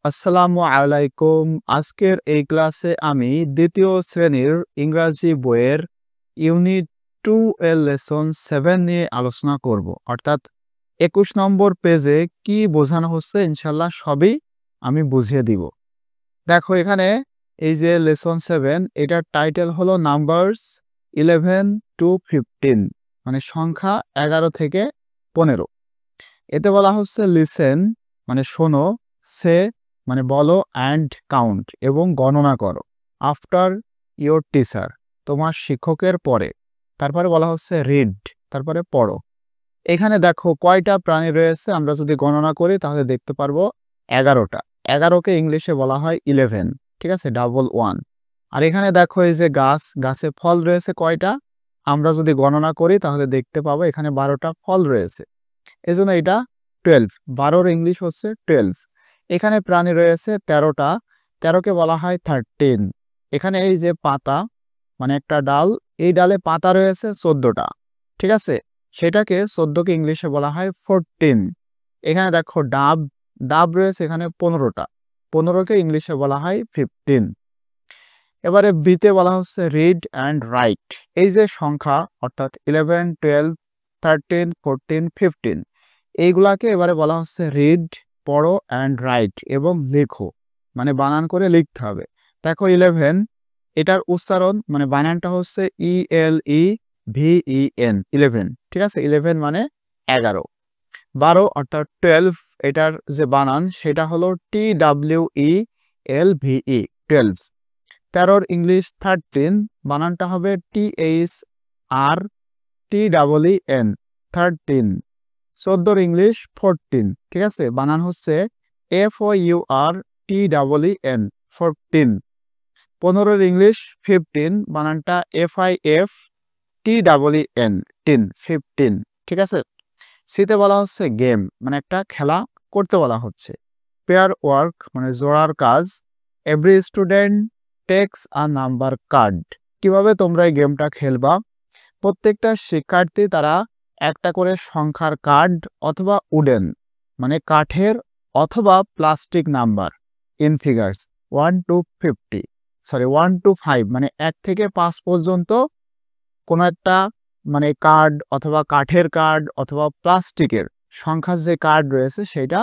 আসসালামু আলাইকুম। আজকের এই ক্লাসে আমি দ্বিতীয় শ্রেণীর ইংরাজি বইয়ের ইউনিট 2 এর লেসন 7 নিয়ে আলোচনা করব। অর্থাৎ 21 নম্বর পেজে কি বোঝানো হচ্ছে ইনশাআল্লাহ সবই আমি বুঝিয়ে দিব। দেখো এখানে এই যে লেসন 7 এটার টাইটেল হলো নাম্বারস 11 to 15 মানে সংখ্যা 11 থেকে 15। এতে বলা হচ্ছে লিসেন মানে শোনো, সে মানে বলো, অ্যান্ড কাউন্ট এবং গণনা করো আফটার ইয়োর টিচার তোমার শিক্ষকের পরে। তারপরে বলা হচ্ছে রিড তারপরে পড়ো। এখানে দেখো কয়টা প্রাণী রয়েছে, আমরা যদি গণনা করি তাহলে দেখতে পারবো 11টা। 11কে ইংলিশে বলা হয় 11, ঠিক আছে, 11। আর এখানে দেখো এই যে গাছে ফল রয়েছে কয়টা, আমরা যদি গণনা করি তাহলে দেখতে পাবো এখানে 12টা ফল রয়েছে, এজন্য এটা 12। 12-র ইংলিশ হচ্ছে 12। এখানে প্রাণী রয়েছে 13টা, 13কে বলা হয় 13। এখানে এই যে পাতা মানে একটা ডাল, এই ডালে পাতা রয়েছে 14টা, ঠিক আছে, সেটাকে 14কে ইংলিশে বলা হয় 14। এখানে দেখো ডাব রয়েছে এখানে 15টা, 15কে ইংলিশে বলা হয় 15। এবারে বিতে বলা হচ্ছে রিড অ্যান্ড রাইট। এই যে সংখ্যা অর্থাৎ 11, 12, 13, 14, 15 এইগুলাকে এবারে বলা হচ্ছে রিড, পড়ো, অ্যান্ড রাইট এবং লেখো, মানে বানান করে লিখতে হবে। দেখো 11 এটার উচ্চারণ মানে বানানটা হচ্ছে ELEVEN 11, ঠিক আছে, 11 মানে 11। 12 অর্থাৎ 12 এটার যে বানান সেটা হলো TWELVE 12। 13-র ইংলিশ 13, বানানটা হবে THRTEEN 13। 14-র ইংলিশ 14, ঠিক আছে, বানান হচ্ছে FOURTEEN 14। 15-র ইংলিশ 15, বানানটা FIFTEEN 15, ঠিক আছে। সিতে বলা হচ্ছে গেম মানে একটা খেলা করতে বলা হচ্ছে। পেয়ার ওয়ার্ক মানে জোড়ার কাজ। Every student takes a number card. কিভাবে তোমরা এই গেমটা খেলবা, প্রত্যেকটা শিক্ষার্থী তারা একটা করে সংখ্যার কার্ড অথবা উডেন মানে কাঠের অথবা plastic number in figures 1 to 5 মানে 1 থেকে 5 পর্যন্ত কোনো একটা মানে কার্ড অথবা কাঠের কার্ড অথবা প্লাস্টিকের সংখ্যার যে কার্ড রয়েছে সেটা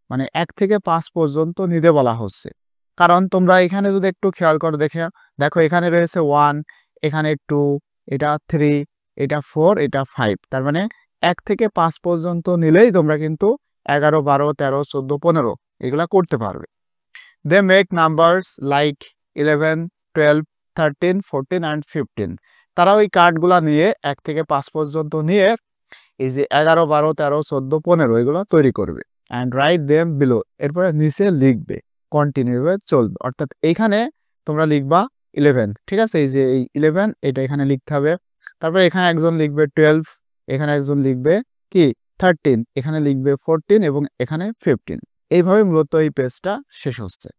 মানে 1 থেকে 5 পর্যন্ত নিতে বলা হচ্ছে। কারণ তোমরা এখানে যদি একটু খেয়াল করে দেখো এখানে রয়েছে 1, এখানে 2, এটা 3, এটা 4, এটা 5, তার মানে 1 থেকে 5 পর্যন্ত নিলেই তোমরা কিন্তু 11, 12, 13, 14, 15 এগুলা করতে পারবে। They make numbers like 11, 12, 13, 14 and 15। তারা ওই কার্ডগুলা নিয়ে 1 থেকে 5 পর্যন্ত নিয়ে এই যে 11, 12, 13, 14, 15 এগুলো তৈরি করবে। অ্যান্ড রাইট দেম বিলো, এরপরে নিচে লিখবে, কন্টিনিউ চলবে। অর্থাৎ এইখানে তোমরা লিখবা 11, ঠিক আছে, এই যে এই 11 এটা এখানে লিখতে হবে। তারপরে এখানে একজন লিখবে 12, এখানে একজন লিখবে কি 13, এখানে লিখবে 14 এবং এখানে 15। এইভাবে মূলত এই পেজটা শেষ হচ্ছে।